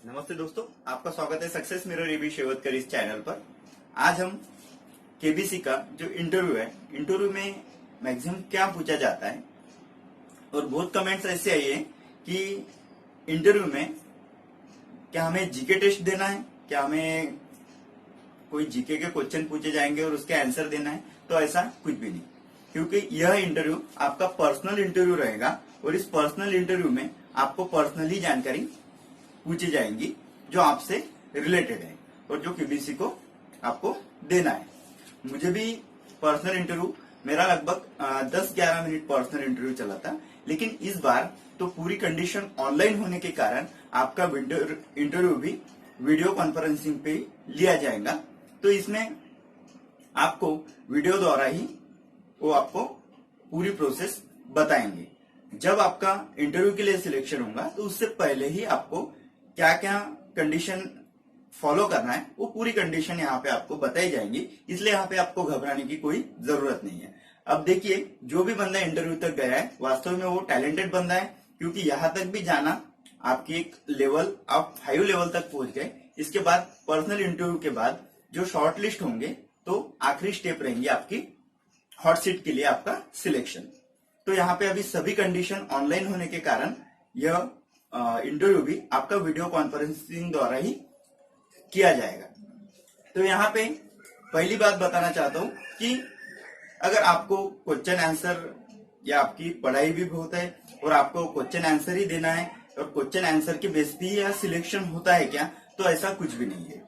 नमस्ते दोस्तों, आपका स्वागत है सक्सेस मिरर रिव्यू शेवतकर इस चैनल पर। आज हम केबीसी का जो इंटरव्यू है, इंटरव्यू में मैक्सिमम क्या पूछा जाता है, और बहुत कमेंट्स ऐसे आए हैं कि इंटरव्यू में क्या हमें जीके टेस्ट देना है, क्या हमें कोई जीके के क्वेश्चन पूछे जाएंगे और उसके आंसर देना है। तो ऐसा कुछ भी नहीं, क्योंकि यह इंटरव्यू आपका पर्सनल इंटरव्यू रहेगा और इस पर्सनल इंटरव्यू में आपको पर्सनली जानकारी पूछी जाएंगी जो आपसे रिलेटेड है और जो केबीसी को आपको देना है। मुझे भी पर्सनल इंटरव्यू, मेरा लगभग 10-11 मिनट पर्सनल इंटरव्यू चला था, लेकिन इस बार तो पूरी कंडीशन ऑनलाइन होने के कारण आपका इंटरव्यू भी वीडियो कॉन्फ्रेंसिंग पे लिया जाएगा। तो इसमें आपको वीडियो द्वारा ही वो आपको पूरी प्रोसेस बताएंगे। जब आपका इंटरव्यू के लिए सिलेक्शन होगा तो उससे पहले ही आपको क्या क्या कंडीशन फॉलो करना है, वो पूरी कंडीशन यहाँ पे आपको बताई जाएंगी। इसलिए यहाँ पे आपको घबराने की कोई जरूरत नहीं है। अब देखिए, जो भी बंदा इंटरव्यू तक गया है वास्तव में वो टैलेंटेड बंदा है, क्योंकि यहाँ तक भी जाना आपकी एक लेवल, आप 5 लेवल तक पहुंच गए। इसके बाद पर्सनल इंटरव्यू के बाद जो शॉर्ट लिस्ट होंगे तो आखिरी स्टेप रहेंगी आपकी हॉट सीट के लिए आपका सिलेक्शन। तो यहाँ पे अभी सभी कंडीशन ऑनलाइन होने के कारण यह इंटरव्यू भी आपका वीडियो कॉन्फ्रेंसिंग द्वारा ही किया जाएगा। तो यहाँ पे पहली बात बताना चाहता हूँ कि अगर आपको क्वेश्चन आंसर या आपकी पढ़ाई भी बहुत है और आपको क्वेश्चन आंसर ही देना है और क्वेश्चन आंसर के बेस पे ही सिलेक्शन होता है क्या, तो ऐसा कुछ भी नहीं है।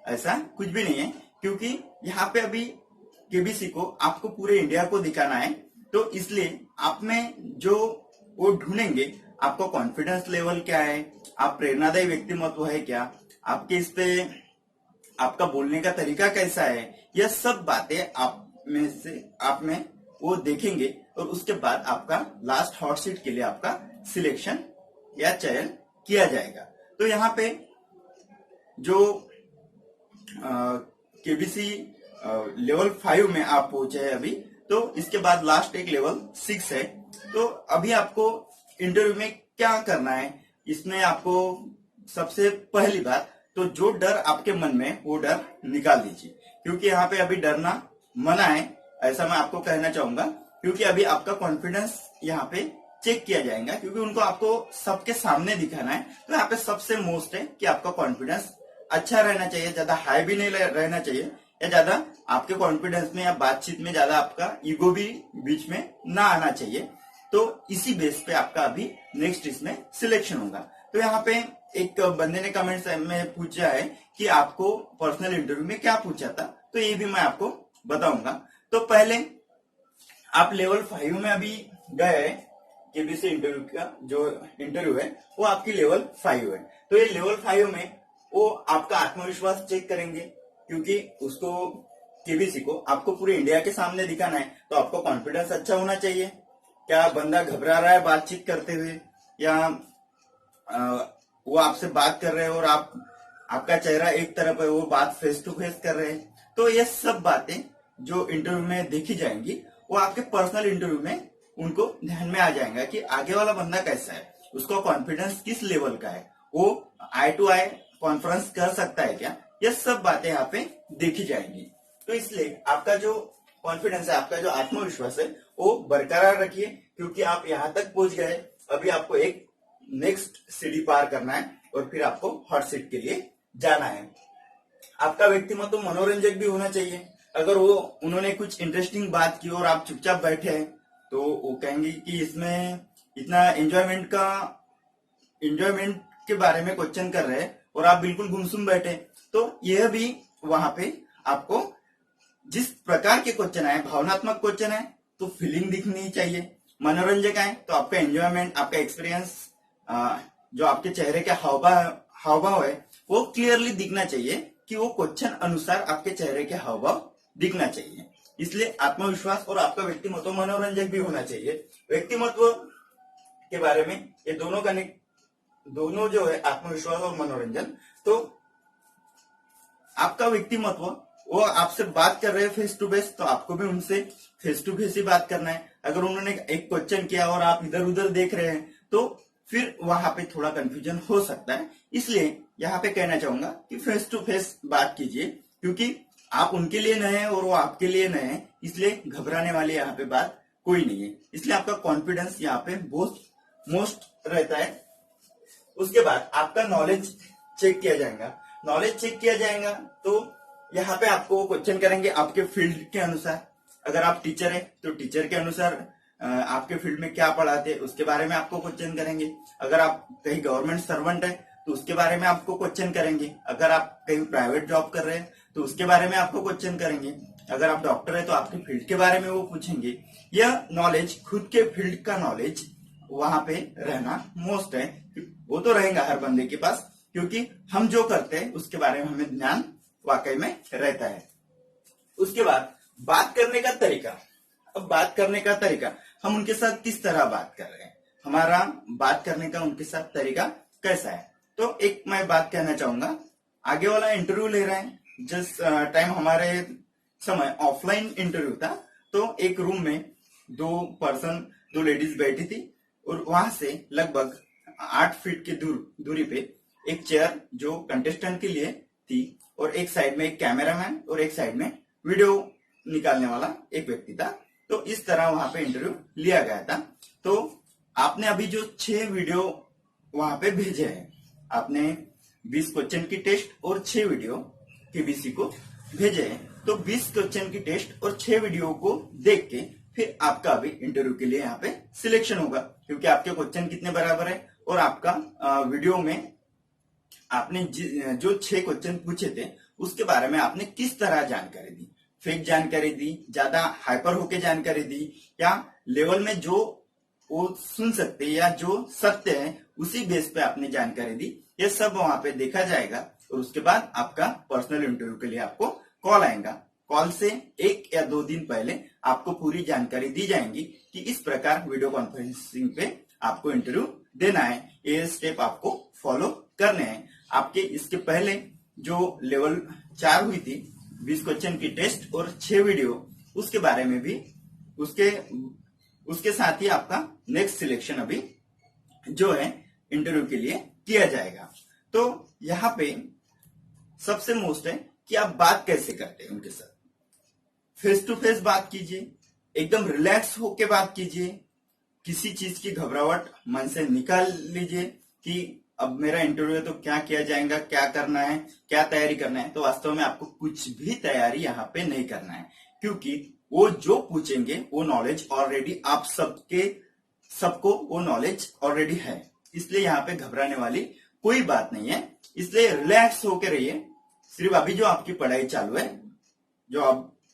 ऐसा कुछ भी नहीं है, क्योंकि यहाँ पे अभी केबीसी को आपको पूरे इंडिया को दिखाना है। तो इसलिए आप में जो वो ढूंढेंगे, आपका कॉन्फिडेंस लेवल क्या है, आप प्रेरणादायी व्यक्तिमत्व है क्या, आपके इस पे आपका बोलने का तरीका कैसा है, यह सब बातें आप में वो देखेंगे और उसके बाद आपका लास्ट हॉट सीट के लिए आपका सिलेक्शन या चयन किया जाएगा। तो यहाँ पे जो केबीसी लेवल 5 में आप पहुंचे हैं अभी, तो इसके बाद लास्ट एक लेवल 6 है। तो अभी आपको इंटरव्यू में क्या करना है, इसमें आपको सबसे पहली बात तो जो डर आपके मन में वो डर निकाल दीजिए, क्योंकि यहाँ पे अभी डरना मना है, ऐसा मैं आपको कहना चाहूंगा। क्योंकि अभी आपका कॉन्फिडेंस यहाँ पे चेक किया जाएगा, क्योंकि उनको आपको सबके सामने दिखाना है। तो यहाँ पे सबसे मोस्ट है कि आपका कॉन्फिडेंस अच्छा रहना चाहिए, ज्यादा हाई भी नहीं रहना चाहिए या ज्यादा आपके कॉन्फिडेंस में या बातचीत में ज्यादा आपका ईगो भी बीच में ना आना चाहिए। तो इसी बेस पे आपका अभी नेक्स्ट इसमें सिलेक्शन होगा। तो यहाँ पे एक बंदे ने कमेंट्स में पूछा है कि आपको पर्सनल इंटरव्यू में क्या पूछा था, तो ये भी मैं आपको बताऊंगा। तो पहले आप लेवल 5 में अभी गए, केबीसी इंटरव्यू का जो इंटरव्यू है वो आपकी लेवल 5 है। तो ये लेवल 5 में वो आपका आत्मविश्वास चेक करेंगे, क्योंकि उसको केबीसी को आपको पूरे इंडिया के सामने दिखाना है। तो आपको कॉन्फिडेंस अच्छा होना चाहिए। क्या बंदा घबरा रहा है बातचीत करते हुए, या वो आपसे बात कर रहे हैं और आपका चेहरा एक तरफ है, वो बात फेस टू फेस कर रहे हैं। तो ये सब बातें जो इंटरव्यू में देखी जाएंगी वो आपके पर्सनल इंटरव्यू में उनको ध्यान में आ जाएगा कि आगे वाला बंदा कैसा है, उसका कॉन्फिडेंस किस लेवल का है, वो आई टू आई कॉन्फ्रेंस कर सकता है क्या, ये सब बातें यहाँ पे देखी जाएंगी। तो इसलिए आपका जो कॉन्फिडेंस है, आपका जो आत्मविश्वास है, वो बरकरार रखिए, क्योंकि आप यहाँ तक पहुंच गए। अभी आपको एक नेक्स्ट सीढ़ी पार करना है और फिर आपको हॉट सीट के लिए जाना है। आपका व्यक्तिमत्व मनोरंजक भी होना चाहिए। अगर उन्होंने कुछ इंटरेस्टिंग बात की और आप चुपचाप बैठे हैं, तो वो कहेंगे कि इसमें इतना एंजॉयमेंट के बारे में क्वेश्चन कर रहे हैं और आप बिल्कुल गुमसुम बैठे। तो यह भी वहां पे आपको जिस प्रकार के क्वेश्चन आए, भावनात्मक क्वेश्चन है तो फीलिंग दिखनी चाहिए, मनोरंजक आए तो आपका एंजॉयमेंट, आपका एक्सपीरियंस, जो आपके चेहरे के हावभाव है वो क्लियरली दिखना चाहिए, कि वो क्वेश्चन अनुसार आपके चेहरे के हावभाव दिखना चाहिए। इसलिए आत्मविश्वास और आपका व्यक्तिमत्व मनोरंजक भी होना चाहिए। व्यक्तिमत्व के बारे में ये दोनों जो है, आत्मविश्वास और मनोरंजन, तो आपका व्यक्तिमत्व, वो आपसे बात कर रहे हैं फेस टू फेस, तो आपको भी उनसे फेस टू फेस ही बात करना है। अगर उन्होंने एक क्वेश्चन किया और आप इधर उधर देख रहे हैं, तो फिर वहां पे थोड़ा कंफ्यूजन हो सकता है। इसलिए यहाँ पे कहना चाहूंगा कि फेस टू फेस बात कीजिए, क्योंकि आप उनके लिए नए हैं और वो आपके लिए नए हैं, इसलिए घबराने वाली यहाँ पे बात कोई नहीं है। इसलिए आपका कॉन्फिडेंस यहाँ पे बहुत मोस्ट रहता है। उसके बाद आपका नॉलेज चेक किया जाएगा। नॉलेज चेक किया जाएगा तो यहाँ पे आपको क्वेश्चन करेंगे आपके फील्ड के अनुसार। अगर आप टीचर है तो टीचर के अनुसार आपके फील्ड में क्या पढ़ाते हैं उसके बारे में आपको क्वेश्चन करेंगे। अगर आप कहीं गवर्नमेंट सर्वेंट है तो उसके बारे में आपको क्वेश्चन करेंगे। अगर आप कहीं प्राइवेट जॉब कर रहे हैं तो उसके बारे में आपको क्वेश्चन करेंगे। अगर आप डॉक्टर है तो आपके फील्ड के बारे में वो पूछेंगे। यह नॉलेज, खुद के फील्ड का नॉलेज वहां पे रहना मोस्ट है। वो तो रहेगा हर बंदे के पास, क्योंकि हम जो करते हैं उसके बारे में हमें ज्ञान वाकई में रहता है। उसके बाद बात करने का तरीका। अब बात करने का तरीका, हम उनके साथ किस तरह बात कर रहे हैं, हमारा बात करने का उनके साथ तरीका कैसा है। तो एक मैं बात कहना चाहूंगा, आगे वाला इंटरव्यू ले रहे हैं। जिस टाइम हमारे समय ऑफलाइन इंटरव्यू था तो एक रूम में दो लेडीज बैठी थी और वहां से लगभग 8 फीट की दूरी पे एक चेयर जो कंटेस्टेंट के लिए थी और एक साइड में एक कैमरामैन और एक साइड में वीडियो निकालने वाला एक व्यक्ति था। तो इस तरह वहां पे इंटरव्यू लिया गया था। तो आपने अभी जो 6 वीडियो वहां पे भेजे हैं, आपने 20 क्वेश्चन की टेस्ट और 6 वीडियो केबीसी को भेजे हैं। तो 20 क्वेश्चन की टेस्ट और 6 वीडियो को देख के फिर आपका अभी इंटरव्यू के लिए यहाँ पे सिलेक्शन होगा, क्योंकि आपके क्वेश्चन कितने बराबर है और आपका वीडियो में आपने जो 6 क्वेश्चन पूछे थे उसके बारे में आपने किस तरह जानकारी दी। फेक जानकारी दी, ज्यादा हाइपर होके जानकारी दी, या लेवल में जो वो सुन सकते या जो सत्य है उसी बेस पे आपने जानकारी दी। ये सब वहां पे देखा जाएगा और उसके बाद आपका पर्सनल इंटरव्यू के लिए आपको कॉल आएगा। कॉल से 1 या 2 दिन पहले आपको पूरी जानकारी दी जाएगी कि इस प्रकार वीडियो कॉन्फ्रेंसिंग पे आपको इंटरव्यू देना है, ये स्टेप आपको फॉलो करने हैं। आपके इसके पहले जो लेवल 4 हुई थी, 20 क्वेश्चन की टेस्ट और 6 वीडियो, उसके बारे में भी उसके साथ ही आपका नेक्स्ट सिलेक्शन अभी जो है इंटरव्यू के लिए किया जाएगा। तो यहाँ पे सबसे मोस्ट है कि आप बात कैसे करते हैं उनके साथ। फेस टू फेस बात कीजिए, एकदम रिलैक्स होके बात कीजिए, किसी चीज की घबराहट मन से निकाल लीजिए कि अब मेरा इंटरव्यू है तो क्या किया जाएगा, क्या करना है, क्या तैयारी करना है। तो वास्तव में आपको कुछ भी तैयारी यहाँ पे नहीं करना है, क्योंकि वो जो पूछेंगे वो नॉलेज ऑलरेडी आप सबको वो नॉलेज ऑलरेडी है। इसलिए यहाँ पे घबराने वाली कोई बात नहीं है। इसलिए रिलैक्स होकर रहिए। सिर्फ अभी जो आपकी पढ़ाई चालू है, जो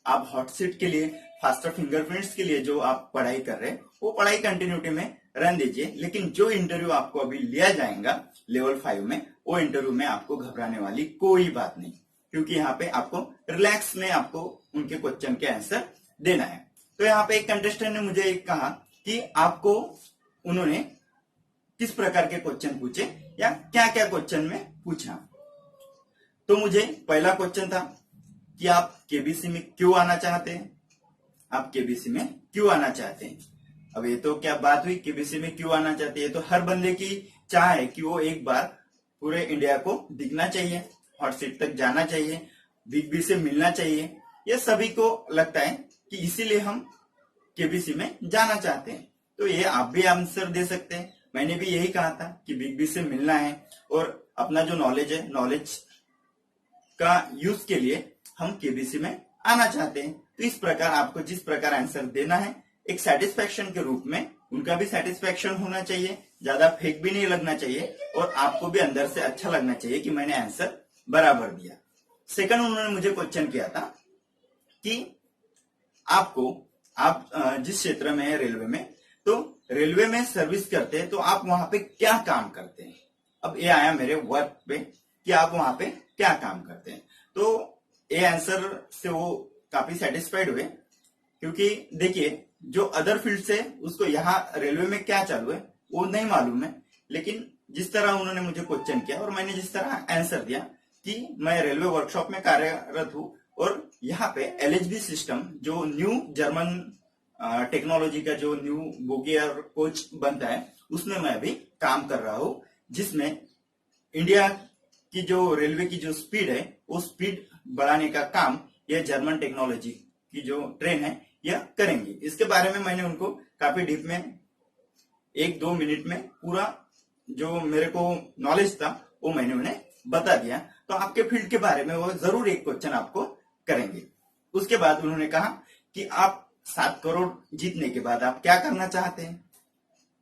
आप हॉट सीट के लिए, फास्टर फिंगरप्रिंट्स के लिए जो आप पढ़ाई कर रहे हैं, वो पढ़ाई कंटिन्यूटी में रहने दीजिए। लेकिन जो इंटरव्यू आपको अभी लिया जाएगा लेवल 5 में, वो इंटरव्यू में आपको घबराने वाली कोई बात नहीं, क्योंकि यहाँ पे आपको रिलैक्स में आपको उनके क्वेश्चन के आंसर देना है। तो यहाँ पे एक कंटेस्टेंट ने मुझे कहा कि आपको उन्होंने किस प्रकार के क्वेश्चन पूछे या क्या क्या क्वेश्चन में पूछा। तो मुझे पहला क्वेश्चन था कि आप केबीसी में क्यों आना चाहते हैं, आप केबीसी में क्यों आना चाहते हैं। अब ये तो क्या बात हुई, केबीसी में क्यों आना चाहते हैं। तो हर बंदे की चाह है कि वो एक बार पूरे इंडिया को दिखना चाहिए, हॉट सीट तक जाना चाहिए, बिग बी से मिलना चाहिए। ये सभी को लगता है कि इसीलिए हम केबीसी में जाना चाहते हैं। तो ये आप भी आंसर दे सकते हैं। मैंने भी यही कहा था कि बिग बी से मिलना है और अपना जो नॉलेज है, नॉलेज का यूज के लिए हम केबीसी में आना चाहते हैं। तो इस प्रकार आपको जिस प्रकार आंसर देना है, एक सेटिस्फेक्शन के रूप में उनका भी सेटिस्फेक्शन होना चाहिए, ज्यादा फेक भी नहीं लगना चाहिए और आपको भी अंदर से अच्छा लगना चाहिए कि मैंने आंसर बराबर दिया। सेकंड, उन्होंने मुझे क्वेश्चन किया था कि आप जिस क्षेत्र में है रेलवे में, तो रेलवे में सर्विस करते हैं तो आप वहां पे क्या काम करते हैं। अब ये आया मेरे वर्क पे कि आप वहां पे क्या काम करते हैं। तो ये आंसर से वो काफी सेटिस्फाइड हुए, क्योंकि देखिए जो अदर फील्ड से उसको यहाँ रेलवे में क्या चालू है वो नहीं मालूम है। लेकिन जिस तरह उन्होंने मुझे क्वेश्चन किया और मैंने जिस तरह आंसर दिया कि मैं रेलवे वर्कशॉप में कार्यरत हूँ और यहाँ पे LHB सिस्टम जो न्यू जर्मन टेक्नोलॉजी का जो न्यू बोगी और कोच बनता है उसमें मैं अभी काम कर रहा हूं, जिसमें इंडिया की जो रेलवे की जो स्पीड है वो स्पीड बढ़ाने का काम यह जर्मन टेक्नोलॉजी की जो ट्रेन है यह करेंगी। इसके बारे में मैंने उनको काफी डीप में 1-2 मिनट में पूरा जो मेरे को नॉलेज था वो मैंने उन्हें बता दिया। तो आपके फील्ड के बारे में वो जरूर एक क्वेश्चन आपको करेंगे। उसके बाद उन्होंने कहा कि आप 7 करोड़ जीतने के बाद आप क्या करना चाहते हैं।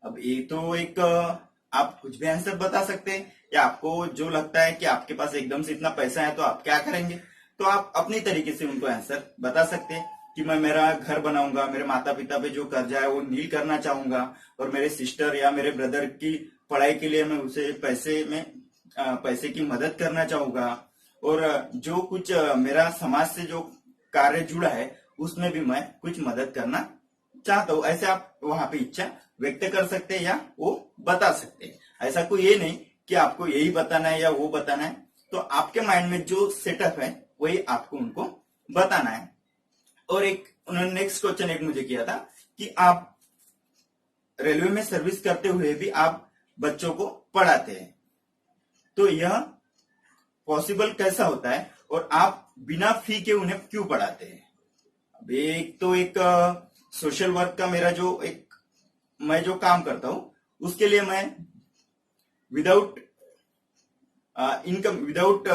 अब ये तो एक आप कुछ भी आंसर बता सकते हैं, या आपको जो लगता है कि आपके पास एकदम से इतना पैसा है तो आप क्या करेंगे, तो आप अपनी तरीके से उनको आंसर बता सकते हैं कि मैं मेरा घर बनाऊंगा, मेरे माता पिता पे जो कर्जा है वो नील करना चाहूंगा, और मेरे सिस्टर या मेरे ब्रदर की पढ़ाई के लिए मैं उसे पैसे की मदद करना चाहूंगा, और जो कुछ मेरा समाज से जो कार्य जुड़ा है उसमें भी मैं कुछ मदद करना चाहता हूँ। ऐसे आप वहां पे इच्छा व्यक्त कर सकते हैं या वो बता सकते हैं। ऐसा कोई ये नहीं कि आपको यही बताना है या वो बताना है, तो आपके माइंड में जो सेटअप है वही आपको उनको बताना है। और एक उन्होंने नेक्स्ट क्वेश्चन एक मुझे किया था कि आप रेलवे में सर्विस करते हुए भी आप बच्चों को पढ़ाते हैं, तो यह पॉसिबल कैसा होता है और आप बिना फी के उन्हें क्यों पढ़ाते हैं। अब एक तो एक सोशल वर्क का मेरा जो एक मैं जो काम करता हूं उसके लिए मैं विदाउट इनकम विदाउट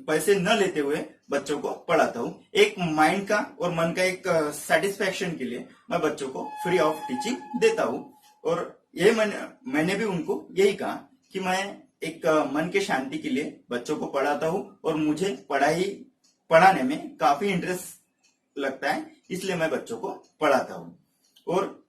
पैसे न लेते हुए बच्चों को पढ़ाता हूं। एक माइंड का और मन का एक सेटिस्फेक्शन के लिए मैं बच्चों को फ्री ऑफ टीचिंग देता हूं। और ये मैंने भी उनको यही कहा कि मैं एक मन के शांति के लिए बच्चों को पढ़ाता हूं, और मुझे पढ़ाने में काफी इंटरेस्ट लगता है, इसलिए मैं बच्चों को पढ़ाता हूं। और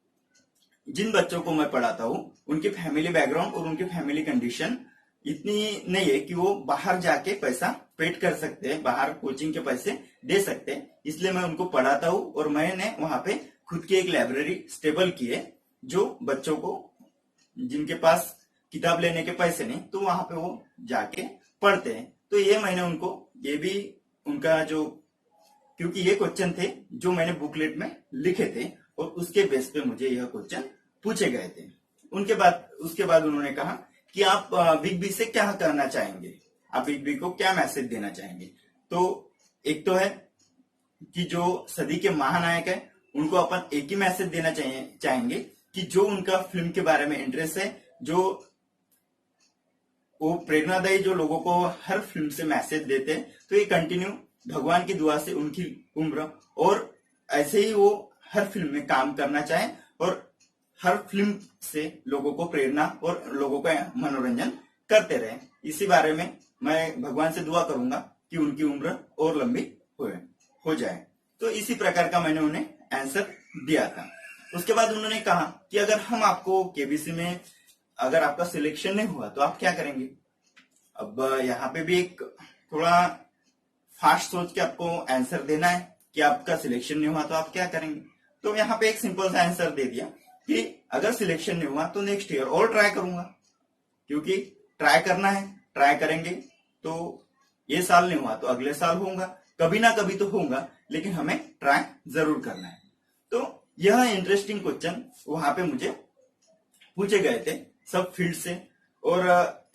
जिन बच्चों को मैं पढ़ाता हूं उनकी फैमिली बैकग्राउंड और उनकी फैमिली कंडीशन इतनी नहीं है कि वो बाहर जाके पैसा पेड कर सकते हैं, बाहर कोचिंग के पैसे दे सकते हैं, इसलिए मैं उनको पढ़ाता हूं। और मैंने वहां पे खुद की एक लाइब्रेरी स्टेबल की है, जो बच्चों को जिनके पास किताब लेने के पैसे नहीं तो वहां पे वो जाके पढ़ते हैं। तो ये मैंने उनको ये भी उनका जो, क्योंकि ये क्वेश्चन थे जो मैंने बुकलेट में लिखे थे और उसके बेस पे मुझे यह क्वेश्चन पूछे गए थे। उसके बाद उन्होंने कहा कि आप बिग बी से क्या करना चाहेंगे, आप बिग बी को क्या मैसेज देना चाहेंगे। तो एक तो है कि जो सदी के महानायक है उनको अपन एक ही मैसेज देना चाहेंगे कि जो उनका फिल्म के बारे में इंटरेस्ट है, जो वो प्रेरणादायी जो लोगों को हर फिल्म से मैसेज देते हैं, तो ये कंटिन्यू भगवान की दुआ से उनकी उम्र और ऐसे ही वो हर फिल्म में काम करना चाहे और हर फिल्म से लोगों को प्रेरणा और लोगों का मनोरंजन करते रहे। इसी बारे में मैं भगवान से दुआ करूंगा कि उनकी उम्र और लंबी हो जाए। तो इसी प्रकार का मैंने उन्हें आंसर दिया था। उसके बाद उन्होंने कहा कि अगर हम आपको केबीसी में अगर आपका सिलेक्शन नहीं हुआ तो आप क्या करेंगे। अब यहाँ पे भी एक थोड़ा फास्ट सोच के आपको आंसर देना है कि आपका सिलेक्शन नहीं हुआ तो आप क्या करेंगे। तो यहाँ पे एक सिंपल सा आंसर दे दिया कि अगर सिलेक्शन नहीं हुआ तो नेक्स्ट ईयर और ट्राई करूंगा, क्योंकि ट्राई करना है, ट्राई करेंगे तो ये साल नहीं हुआ तो अगले साल होगा, कभी ना कभी तो होगा, लेकिन हमें ट्राई जरूर करना है। तो यह इंटरेस्टिंग क्वेश्चन वहां पे मुझे पूछे गए थे सब फील्ड से। और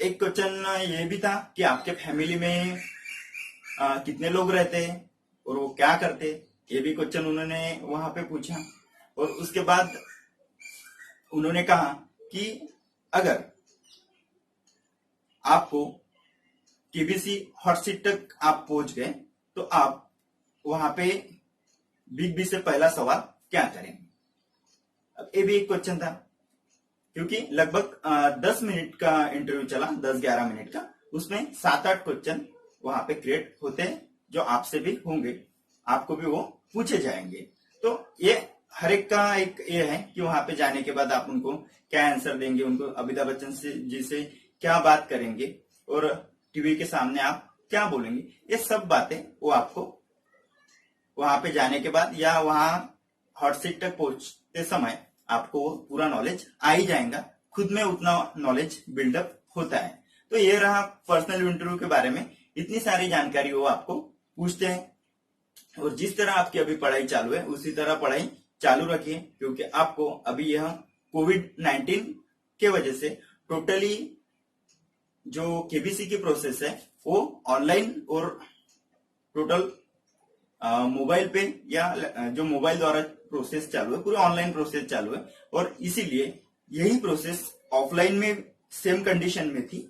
एक क्वेश्चन ये भी था कि आपके फैमिली में कितने लोग रहते हैं और वो क्या करते, ये भी क्वेश्चन उन्होंने वहां पे पूछा। और उसके बाद उन्होंने कहा कि अगर आपको केबीसी हॉट सीट तक आप पहुंच गए तो आप वहां पे बिग बी से पहला सवाल क्या करेंगे। अब ये भी एक क्वेश्चन था, क्योंकि लगभग 10 मिनट का इंटरव्यू चला, 10-11 मिनट का, उसमें 7-8 क्वेश्चन वहां पे क्रिएट होते हैं जो आपसे भी होंगे, आपको भी वो पूछे जाएंगे। तो ये हर एक का एक ये है कि वहां पे जाने के बाद आप उनको क्या आंसर देंगे, उनको अमिताभ बच्चन जी से क्या बात करेंगे और टीवी के सामने आप क्या बोलेंगे, ये सब बातें वो आपको वहां पे जाने के बाद या वहां हॉट सीट तक पहुंचते समय आपको पूरा नॉलेज आ ही जाएगा, खुद में उतना नॉलेज बिल्डअप होता है। तो ये रहा पर्सनल इंटरव्यू के बारे में, इतनी सारी जानकारी वो आपको पूछते हैं। और जिस तरह आपकी अभी पढ़ाई चालू है उसी तरह पढ़ाई चालू रखिए, क्योंकि आपको अभी यह कोविड-19 के वजह से टोटली जो केबीसी की प्रोसेस है वो ऑनलाइन और टोटल मोबाइल पे या जो मोबाइल द्वारा प्रोसेस चालू है, पूरे ऑनलाइन प्रोसेस चालू है। और इसीलिए यही प्रोसेस ऑफलाइन में सेम कंडीशन में थी,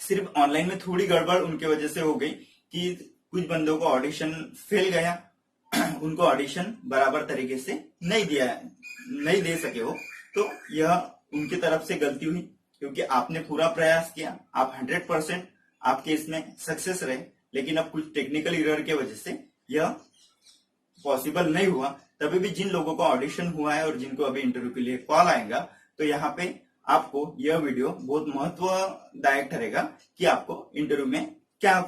सिर्फ ऑनलाइन में थोड़ी गड़बड़ उनके वजह से हो गई कि कुछ बंदों को ऑडिशन फेल गया, उनको ऑडिशन बराबर तरीके से नहीं दे सके हो। तो यह उनकी तरफ से गलती हुई, क्योंकि आपने पूरा प्रयास किया, आप 100% आपके इसमें सक्सेस रहे, लेकिन अब कुछ टेक्निकल एरर के वजह से यह पॉसिबल नहीं हुआ। तभी भी जिन लोगों का ऑडिशन हुआ है और जिनको अभी इंटरव्यू के लिए कॉल आएगा, तो यहाँ पे आपको यह वीडियो बहुत महत्वदायक ठहरेगा कि आपको इंटरव्यू में क्या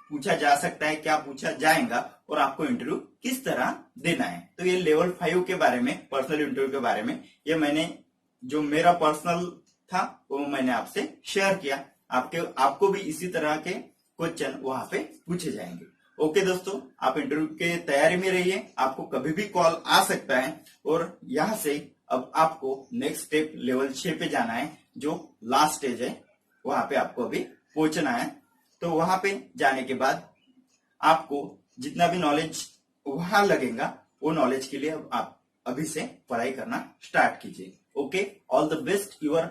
पूछा जा सकता है, क्या पूछा जाएगा और आपको इंटरव्यू किस तरह देना है। तो ये लेवल 5 के बारे में, पर्सनल इंटरव्यू के बारे में, ये मैंने जो मेरा पर्सनल था वो मैंने आपसे शेयर किया। आपको भी इसी तरह के क्वेश्चन वहां पे पूछे जाएंगे। ओके दोस्तों, आप इंटरव्यू के तैयारी में रहिए, आपको कभी भी कॉल आ सकता है। और यहां से अब आपको नेक्स्ट स्टेप लेवल 6 पे जाना है, जो लास्ट स्टेज है, वहां पे आपको अभी पहुंचना है। तो वहां पे जाने के बाद आपको जितना भी नॉलेज वहां लगेगा, वो नॉलेज के लिए अब आप अभी से पढ़ाई करना स्टार्ट कीजिए। Okay, all the best your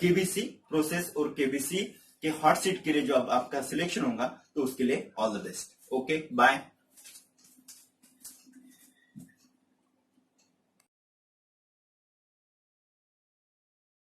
KBC process और केबीसी के हॉट सीट के लिए जो अब आपका सिलेक्शन होगा, तो उसके लिए all the best. Okay, bye.